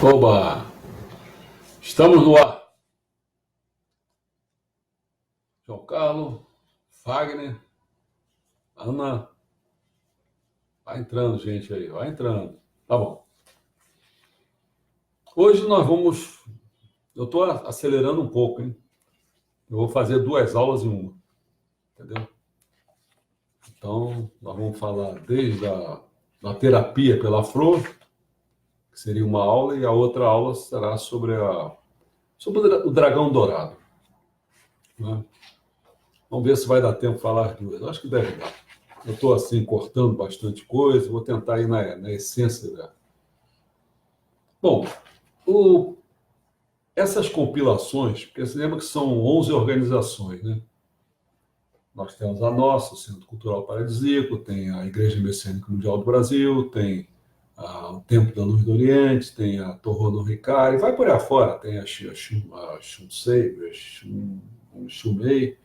Oba! Estamos no ar. João Carlos, Fagner, Ana. Vai entrando, gente aí, vai entrando. Tá bom. Hoje nós vamos. Eu estou acelerando um pouco, hein? Eu vou fazer 2 aulas em uma. Entendeu? Então, nós vamos falar desde a terapia pela flor, que seria uma aula, e a outra aula será sobre o dragão dourado. Né? Vamos ver se vai dar tempo de falar as duas. Eu acho que deve dar. Eu estou assim, cortando bastante coisa, vou tentar ir na essência dela. Bom, essas compilações, porque você lembra que são 11 organizações, né? Nós temos a nossa, o Centro Cultural Paradisíaco, tem a Igreja Messiânica Mundial do Brasil, tem o Templo da Luz do Oriente, tem a Torre no Ricari, vai por aí afora, tem a Shunsei, a Shumei,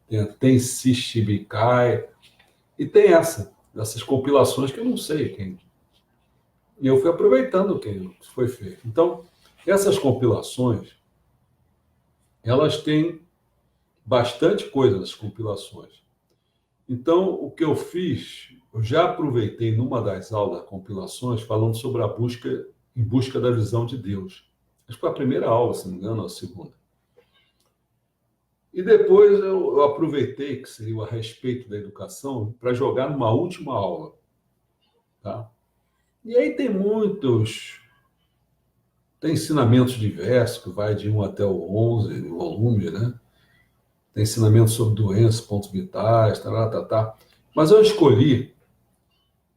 tem a Tensi Shibikai, e tem essas compilações que eu não sei quem. E eu fui aproveitando o que foi feito. Então, essas compilações, elas têm bastante coisa nas compilações. Então, o que eu fiz, eu já aproveitei numa das aulas, compilações, falando sobre em busca da visão de Deus. Acho que foi a primeira aula, se não me engano, ou a segunda. E depois eu aproveitei, que seria a respeito da educação, para jogar numa última aula. Tá? E aí tem ensinamentos diversos, que vai de 1 até o 11, o volume, né? Tem ensinamentos sobre doenças, pontos vitais, tá. Mas eu escolhi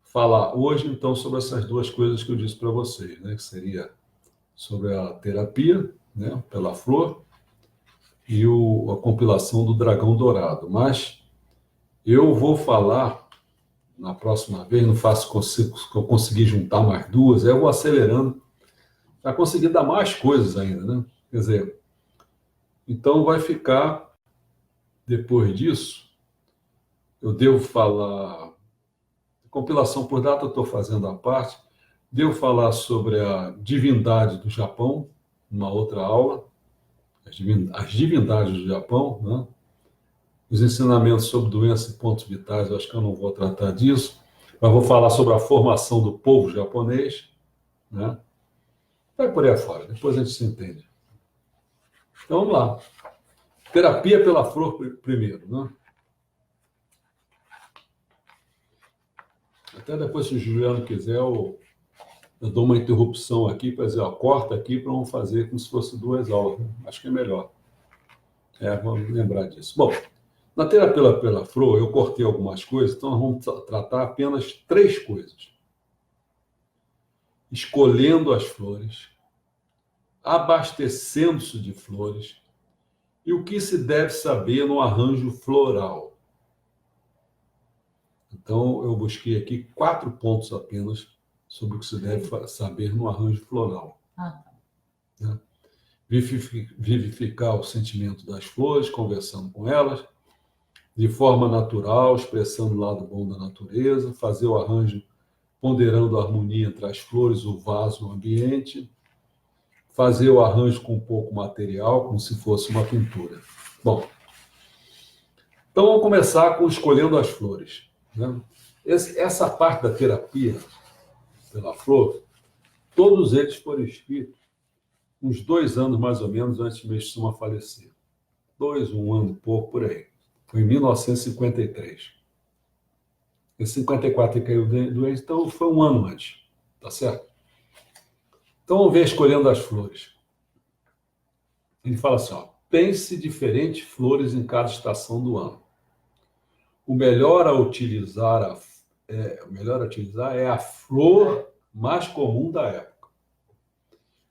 falar hoje, então, sobre essas duas coisas que eu disse para vocês, né? Que seria sobre a terapia, né? Pela flor, e a compilação do dragão dourado. Mas eu vou falar na próxima vez, não faço que eu conseguir juntar mais duas, eu vou acelerando para conseguir dar mais coisas ainda, né? Quer dizer, então vai ficar, depois disso, eu devo falar, compilação por data eu estou fazendo a parte, devo falar sobre a divindade do Japão, uma outra aula, as divindades do Japão, né? Os ensinamentos sobre doenças e pontos vitais, eu acho que eu não vou tratar disso, mas vou falar sobre a formação do povo japonês, né? Vai por aí afora, depois a gente se entende. Então vamos lá. Terapia pela flor primeiro, né? Até depois, se o Juliano quiser, eu dou uma interrupção aqui para dizer, ó, corta aqui para não fazer como se fosse 2 aulas. Né? Acho que é melhor. Vamos lembrar disso. Bom, na terapia pela flor, eu cortei algumas coisas, então nós vamos tratar apenas 3 coisas. Escolhendo as flores, abastecendo-se de flores e o que se deve saber no arranjo floral. Então, eu busquei aqui 4 pontos apenas sobre o que se deve saber no arranjo floral. Né? Vivificar o sentimento das flores, conversando com elas, de forma natural, expressando o lado bom da natureza, fazer o arranjo ponderando a harmonia entre as flores, o vaso e o ambiente, fazer o arranjo com pouco material, como se fosse uma pintura. Bom, então vamos começar com escolhendo as flores. Né? Essa parte da terapia pela flor, todos eles foram escritos uns 2 anos, mais ou menos, antes de Meixuma falecer. 1 ano e pouco, por aí. Foi em 1953. Em 54 ele caiu doente, então foi 1 ano antes. Tá certo? Então vamos ver escolhendo as flores. Ele fala assim, ó, pense diferentes flores em cada estação do ano. O melhor a utilizar é a flor mais comum da época,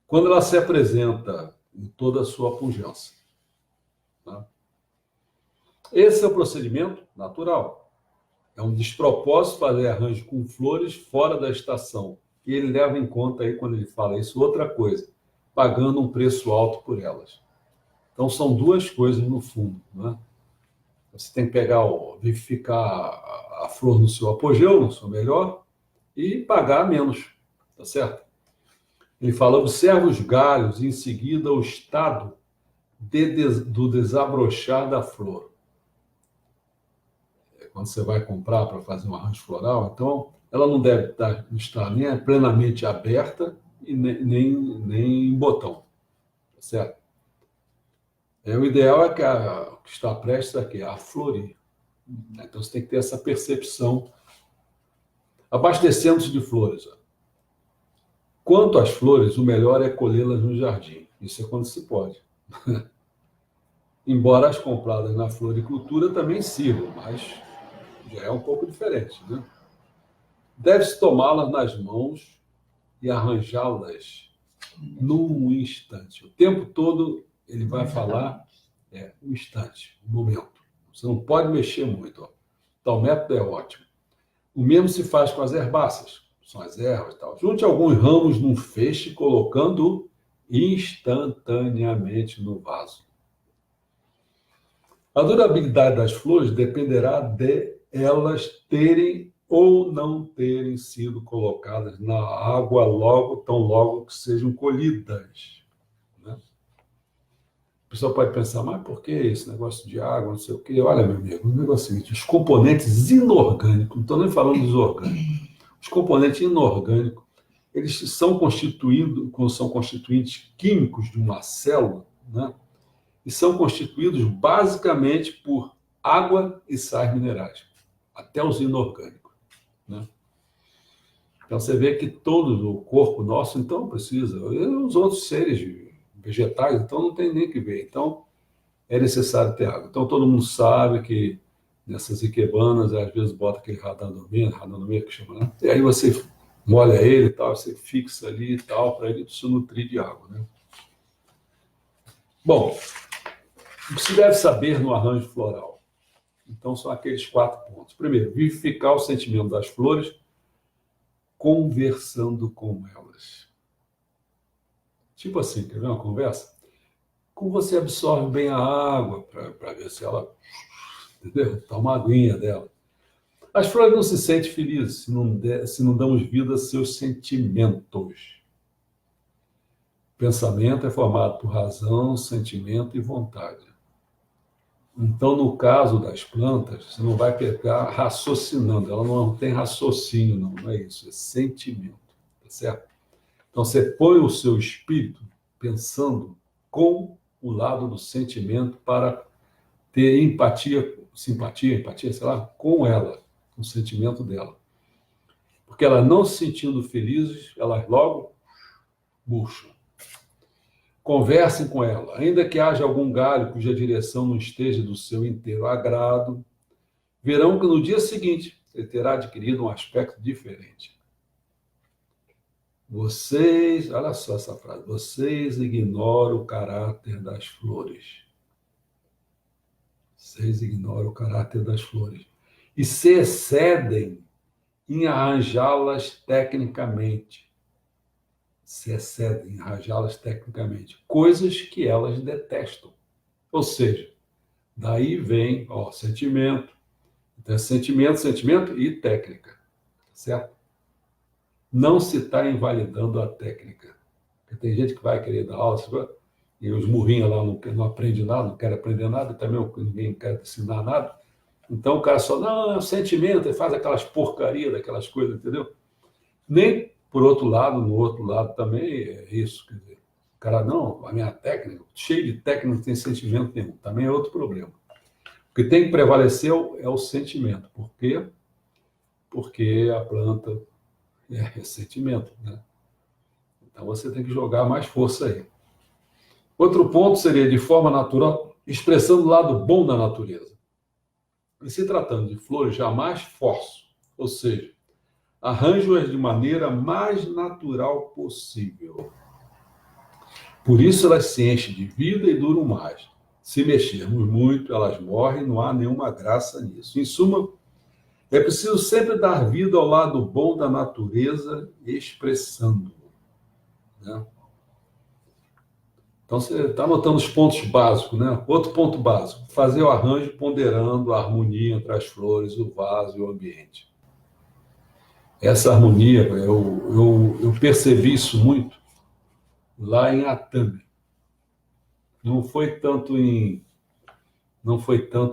quando ela se apresenta em toda a sua pujança. Tá? Esse é o procedimento natural. É um despropósito fazer arranjo com flores fora da estação. E ele leva em conta aí, quando ele fala isso, outra coisa, pagando um preço alto por elas. Então, são 2 coisas no fundo. Né? Você tem que vivificar a flor no seu apogeu, no seu melhor, e pagar menos. Tá certo? Ele fala, observa os galhos e em seguida o estado do desabrochar da flor. Quando você vai comprar para fazer um arranjo floral, então ela não deve estar nem plenamente aberta e nem em botão, certo? O ideal é que está prestes a florir. Então você tem que ter essa percepção. Abastecendo-se de flores. Quanto às flores, o melhor é colhê-las no jardim. Isso é quando se pode. Embora as compradas na floricultura também sirvam, mas já é um pouco diferente, né? Deve-se tomá-las nas mãos e arranjá-las num instante. O tempo todo ele vai falar um instante, um momento. Você não pode mexer muito. Então, o método é ótimo. O mesmo se faz com as herbáceas, são as ervas e tal. Junte alguns ramos num feixe, colocando instantaneamente no vaso. A durabilidade das flores dependerá de elas terem ou não terem sido colocadas na água tão logo que sejam colhidas. Né? O pessoal pode pensar, mas por que esse negócio de água, não sei o quê? Olha, meu amigo, o negócio é o seguinte, os componentes inorgânicos, não estou nem falando dos orgânicos, os componentes inorgânicos, eles são constituintes químicos de uma célula, né? E são constituídos basicamente por água e sais minerais, até os inorgânicos, né? Então você vê que todo o corpo nosso, então, precisa, e os outros seres vegetais, então não tem nem que ver. Então, é necessário ter água. Então, todo mundo sabe que nessas ikebanas, às vezes bota aquele radanomia que chama, né? E aí você molha ele e tal, você fixa ali e tal, para ele se nutrir de água, né? Bom, o que se deve saber no arranjo floral? Então, são aqueles 4 pontos. Primeiro, vivificar o sentimento das flores conversando com elas. Tipo assim, quer ver uma conversa? Como você absorve bem a água para ver se ela, entendeu? Toma uma aguinha dela. As flores não se sentem felizes se não damos vida a seus sentimentos. Pensamento é formado por razão, sentimento e vontade. Então, no caso das plantas, você não vai pegar raciocinando, ela não tem raciocínio, não é isso, é sentimento, tá certo? Então, você põe o seu espírito pensando com o lado do sentimento para ter empatia, sei lá, com ela, com o sentimento dela. Porque elas não se sentindo felizes, elas logo murcham. Conversem com ela, ainda que haja algum galho cuja direção não esteja do seu inteiro agrado, verão que no dia seguinte ele terá adquirido um aspecto diferente. Olha só essa frase, vocês ignoram o caráter das flores. Vocês ignoram o caráter das flores. E se excedem em arranjá-las tecnicamente. Coisas que elas detestam. Ou seja, daí vem sentimento. Então, sentimento e técnica. Certo? Não se está invalidando a técnica. Porque tem gente que vai querer dar aula, e os murrinhos lá não aprende nada, não quer aprender nada, também ninguém quer ensinar nada. Então o cara só, não, é o sentimento, ele faz aquelas porcarias, daquelas coisas, entendeu? Nem por outro lado, no outro lado também é isso. Quer dizer, o cara, não, a minha técnica, cheio de técnica, não tem sentimento nenhum. Também é outro problema. O que tem que prevalecer é o sentimento. Por quê? Porque a planta é sentimento, né? Então você tem que jogar mais força aí. Outro ponto seria, de forma natural, expressando o lado bom da natureza. E se tratando de flores, jamais forço, ou seja, arranjo-as de maneira mais natural possível. Por isso elas se enchem de vida e duram mais. Se mexermos muito, elas morrem, não há nenhuma graça nisso. Em suma, é preciso sempre dar vida ao lado bom da natureza, expressando-o, né? Então, você está anotando os pontos básicos, né? Outro ponto básico, fazer o arranjo ponderando a harmonia entre as flores, o vaso e o ambiente. Essa harmonia, eu percebi isso muito lá em Atami. Não foi tanto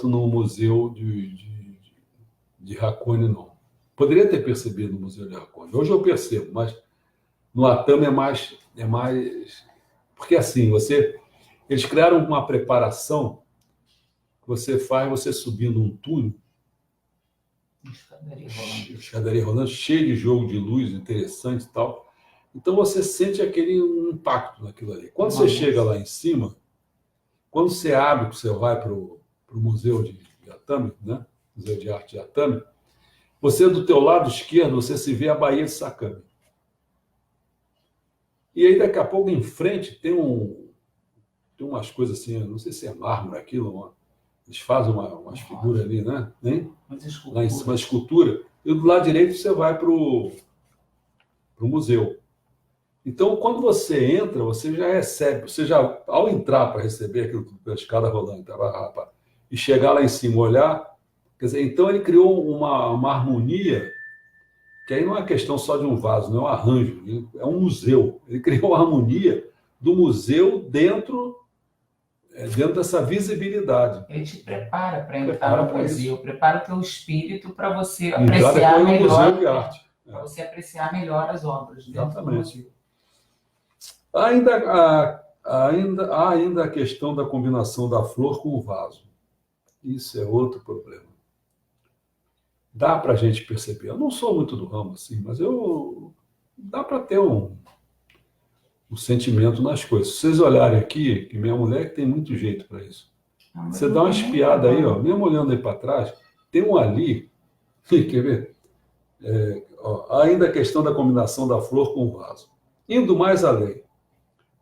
no museu de Hakone, não. Poderia ter percebido no museu de Hakone. Hoje eu percebo, mas no Atami é mais porque assim, eles criaram uma preparação que você faz você subindo um túnel, escadaria rolando, cheio de jogo de luz interessante e tal. Então você sente aquele impacto naquilo ali. Quando você chega lá em cima, quando você abre, você vai para o museu de Atami, né? Museu de Arte de Atami, você do teu lado esquerdo, você se vê a Baía de Sakami. E aí daqui a pouco em frente tem umas coisas assim, não sei se é mármore aquilo, eles fazem umas figuras ali, né? Lá em cima, uma escultura. E do lado direito você vai para o museu. Então, quando você entra, você já recebe, ao entrar para receber aquilo pela escada rolando, e chegar lá em cima, olhar, quer dizer, então ele criou uma harmonia, que aí não é questão só de um vaso, não é um arranjo, é um museu. Ele criou uma harmonia do museu dentro dessa visibilidade. Ele te prepara para entrar no museu, prepara o teu espírito para você apreciar melhor. Museu de arte. Para você apreciar melhor as obras dentro do museu. Há ainda a questão da combinação da flor com o vaso. Isso é outro problema. Dá para a gente perceber. Eu não sou muito do ramo assim, mas dá para ter um sentimento nas coisas. Se vocês olharem aqui, que minha mulher tem muito jeito para isso. Você dá uma espiada aí, ó, mesmo olhando aí para trás, tem um ali, quer ver? Ainda a questão da combinação da flor com o vaso. Indo mais além,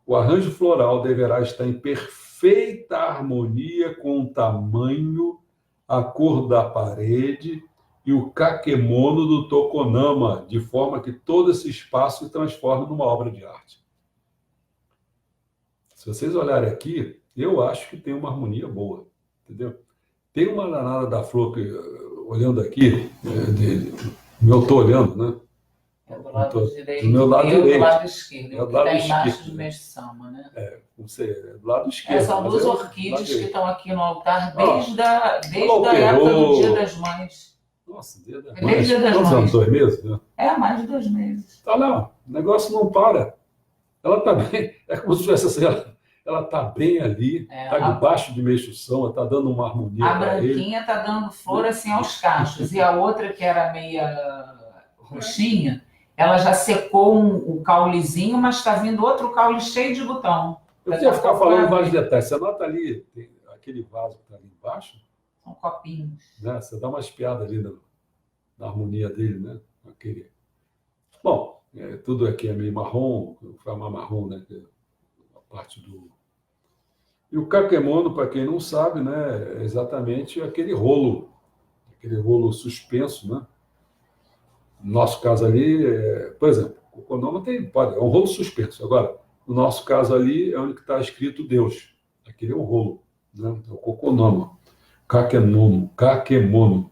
o arranjo floral deverá estar em perfeita harmonia com o tamanho, a cor da parede e o kakemono do Tokonama, de forma que todo esse espaço se transforme numa obra de arte. Se vocês olharem aqui, eu acho que tem uma harmonia boa, entendeu? Tem uma danada da flor que, olhando aqui, eu estou olhando, né? É do lado direito. Do meu lado direito. Do lado esquerdo. É do lado esquerdo. Embaixo do mestre Sama, né? Do lado esquerdo. São duas orquídeas que estão aqui no altar desde a época do Dia das Mães. Nossa, Dia das Mães. Quantos anos? 2 meses? Né? Mais de 2 meses. Tá lá, o negócio não para. Ela está bem, é como se tivesse assim, ela está bem ali, está debaixo de meixução, ela está dando uma harmonia. A branquinha está dando flor assim aos cachos, e a outra que era meia roxinha, ela já secou o caulezinho, mas está vindo outro caule cheio de botão. Eu podia ficar falando vários detalhes. Você nota ali, tem aquele vaso que está ali embaixo. São copinhos. Né? Você dá uma espiada ali na harmonia dele, né? Aquele... Bom, tudo aqui é meio marrom, forma marrom, né? A parte do... E o kakemono, para quem não sabe, né? É exatamente aquele rolo suspenso, né? No nosso caso ali, por exemplo, o Konoma é um rolo suspenso. Agora, no nosso caso ali, é onde está escrito Deus. Aquele é um rolo, né? É o Kokonoma. Kakemono.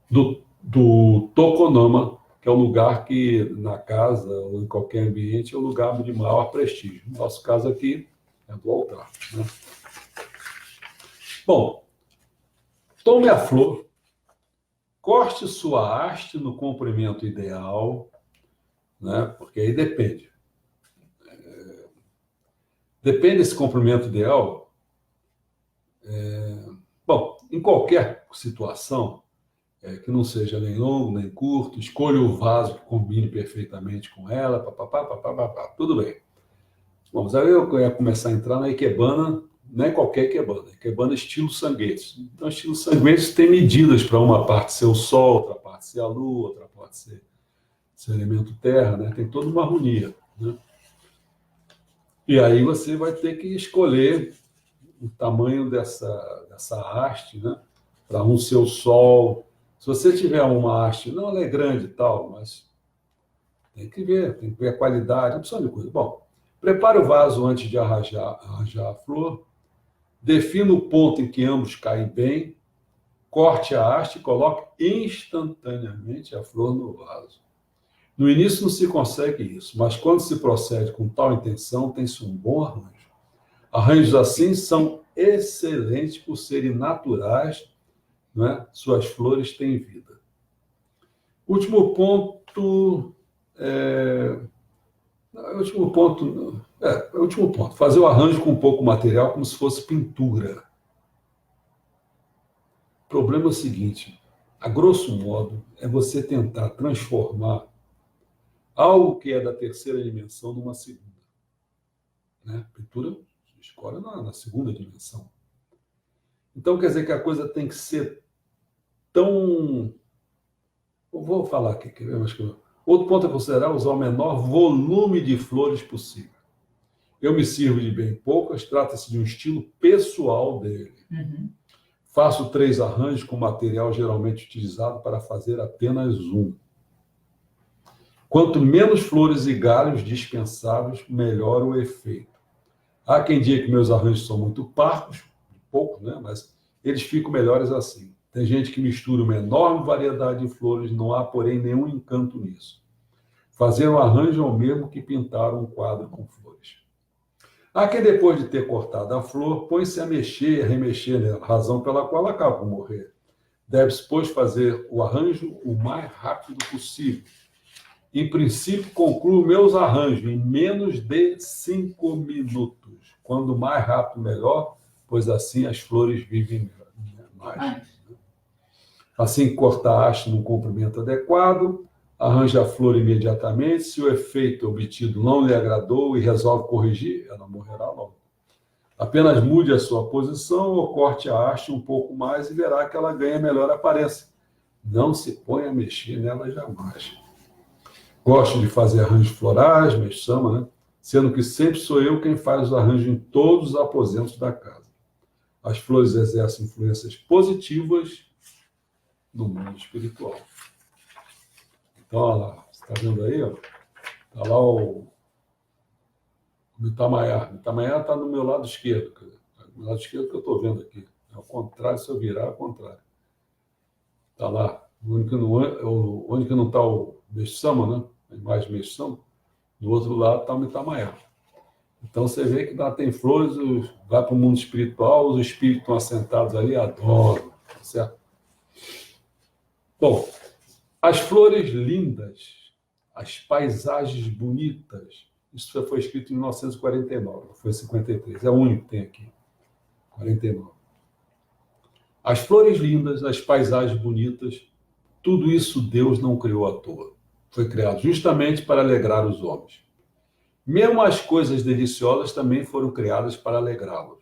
Do Tokonoma, que é o lugar que, na casa ou em qualquer ambiente, é o lugar de maior prestígio. No nosso caso aqui, é do altar. Né? Bom, tome a flor, corte sua haste no comprimento ideal, né? Porque aí depende. Depende desse comprimento ideal. Bom, em qualquer situação, que não seja nem longo, nem curto, escolha o vaso que combine perfeitamente com ela, tudo bem. Bom, mas aí eu ia começar a entrar na ikebana, não é qualquer ikebana estilo Sangetsu. Então, estilo Sangetsu tem medidas para uma parte ser o sol, outra parte ser a lua, outra parte ser o elemento terra, né? Tem toda uma harmonia. Né? E aí você vai ter que escolher o tamanho dessa haste, né? Para um ser o sol. Se você tiver uma haste, não, ela é grande e tal, mas tem que ver a qualidade, opção de coisa. Bom, prepare o vaso antes de arranjar a flor, defina o ponto em que ambos caem bem, corte a haste e coloque instantaneamente a flor no vaso. No início não se consegue isso, mas quando se procede com tal intenção, tem-se um bom arranjo. Arranjos assim são excelentes por serem naturais, não é? Suas flores têm vida. Último ponto, fazer o arranjo com pouco material como se fosse pintura. O problema é o seguinte, a grosso modo, é você tentar transformar algo que é da terceira dimensão numa segunda. Né? Pintura escolhe na segunda dimensão. Então, quer dizer que a coisa tem que ser tão... Eu vou falar aqui, outro ponto a considerar é usar o menor volume de flores possível. Eu me sirvo de bem poucas, trata-se de um estilo pessoal dele. Uhum. Faço 3 arranjos com material geralmente utilizado para fazer apenas um. Quanto menos flores e galhos dispensáveis, melhor o efeito. Há quem diga que meus arranjos são muito parcos, pouco, né? Mas eles ficam melhores assim. Tem gente que mistura uma enorme variedade de flores, não há, porém, nenhum encanto nisso. Fazer um arranjo é o mesmo que pintar um quadro com flores. Há quem, depois de ter cortado a flor, põe-se a mexer e a remexer nela, razão pela qual ela acaba por morrer. Deve-se, pois, fazer o arranjo o mais rápido possível. Em princípio, concluo meus arranjos em menos de 5 minutos. Quando mais rápido, melhor, pois assim as flores vivem mais. Assim que corta a haste num comprimento adequado, arranja a flor imediatamente. Se o efeito obtido não lhe agradou e resolve corrigir, ela morrerá logo. Apenas mude a sua posição ou corte a haste um pouco mais e verá que ela ganha melhor aparência. Não se ponha a mexer nela jamais. Gosto de fazer arranjos florais, mexama, né? Sendo que sempre sou eu quem faz os arranjos em todos os aposentos da casa. As flores exercem influências positivas no mundo espiritual. Então, olha lá, você está vendo aí? Está lá o Itamaiá. O Itamaiá está no meu lado esquerdo. No lado esquerdo que eu estou vendo aqui. Ao contrário, se eu virar, ao contrário. Está lá. Onde que não está o Meixama, né? A imagem Meixama. Do outro lado está o Itamaiá. Então você vê que lá tem flores, vai para o mundo espiritual, os espíritos estão assentados ali, adoram, certo? Bom, as flores lindas, as paisagens bonitas, isso foi escrito em 1949, foi 53, é o único que tem aqui, 49. As flores lindas, as paisagens bonitas, tudo isso Deus não criou à toa. Foi criado justamente para alegrar os homens. Mesmo as coisas deliciosas também foram criadas para alegrá-los.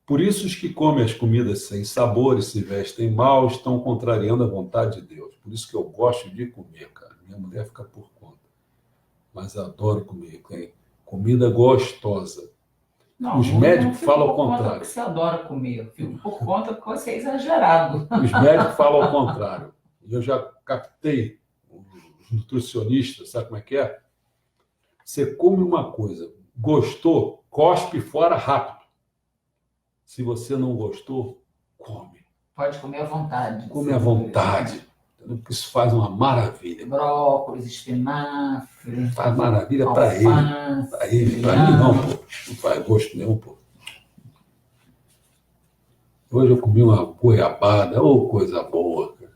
Por isso os que comem as comidas sem sabor e se vestem mal estão contrariando a vontade de Deus. Por isso que eu gosto de comer, cara. Minha mulher fica por conta. Mas eu adoro comer. Tem comida gostosa. Não, os médicos falam ao contrário. Que você adora comer. Eu fico por conta que você é exagerado. Os médicos falam ao contrário. Eu já captei os nutricionistas, sabe como é que é? Você come uma coisa, gostou, cospe fora rápido. Se você não gostou, come. Pode comer à vontade. Come à vontade. Porque isso faz uma maravilha. Brócolis, espinafre. Faz maravilha para ele. Para ele. Para mim não, pô. Não faz gosto nenhum, pô. Hoje eu comi uma goiabada, coisa boa. Cara.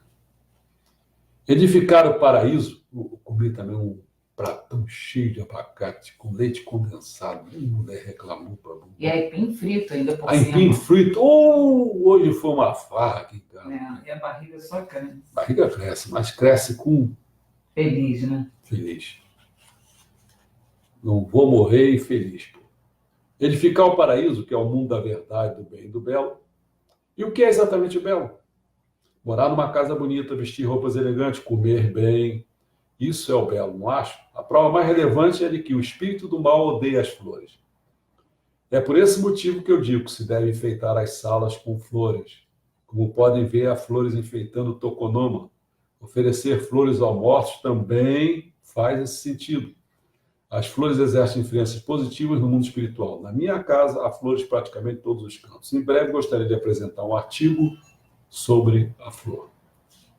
Edificar o paraíso, eu comi também um pratão cheio de abacate, com leite condensado. Minha mulher reclamou para mim. E aipim frito ainda por cima. Aipim frito. Hoje foi uma farra aqui, cara. E a barriga só cresce. Barriga cresce, mas cresce com... Feliz, né? Feliz. Não vou morrer e feliz. Pô. Edificar o paraíso, que é o mundo da verdade, do bem e do belo. E o que é exatamente o belo? Morar numa casa bonita, vestir roupas elegantes, comer bem... Isso é o belo, não acho? A prova mais relevante é de que o espírito do mal odeia as flores. É por esse motivo que eu digo que se deve enfeitar as salas com flores. Como podem ver, há flores enfeitando o tokonoma. Oferecer flores aos mortos também faz esse sentido. As flores exercem influências positivas no mundo espiritual. Na minha casa, há flores praticamente em todos os cantos. Em breve, gostaria de apresentar um artigo sobre a flor.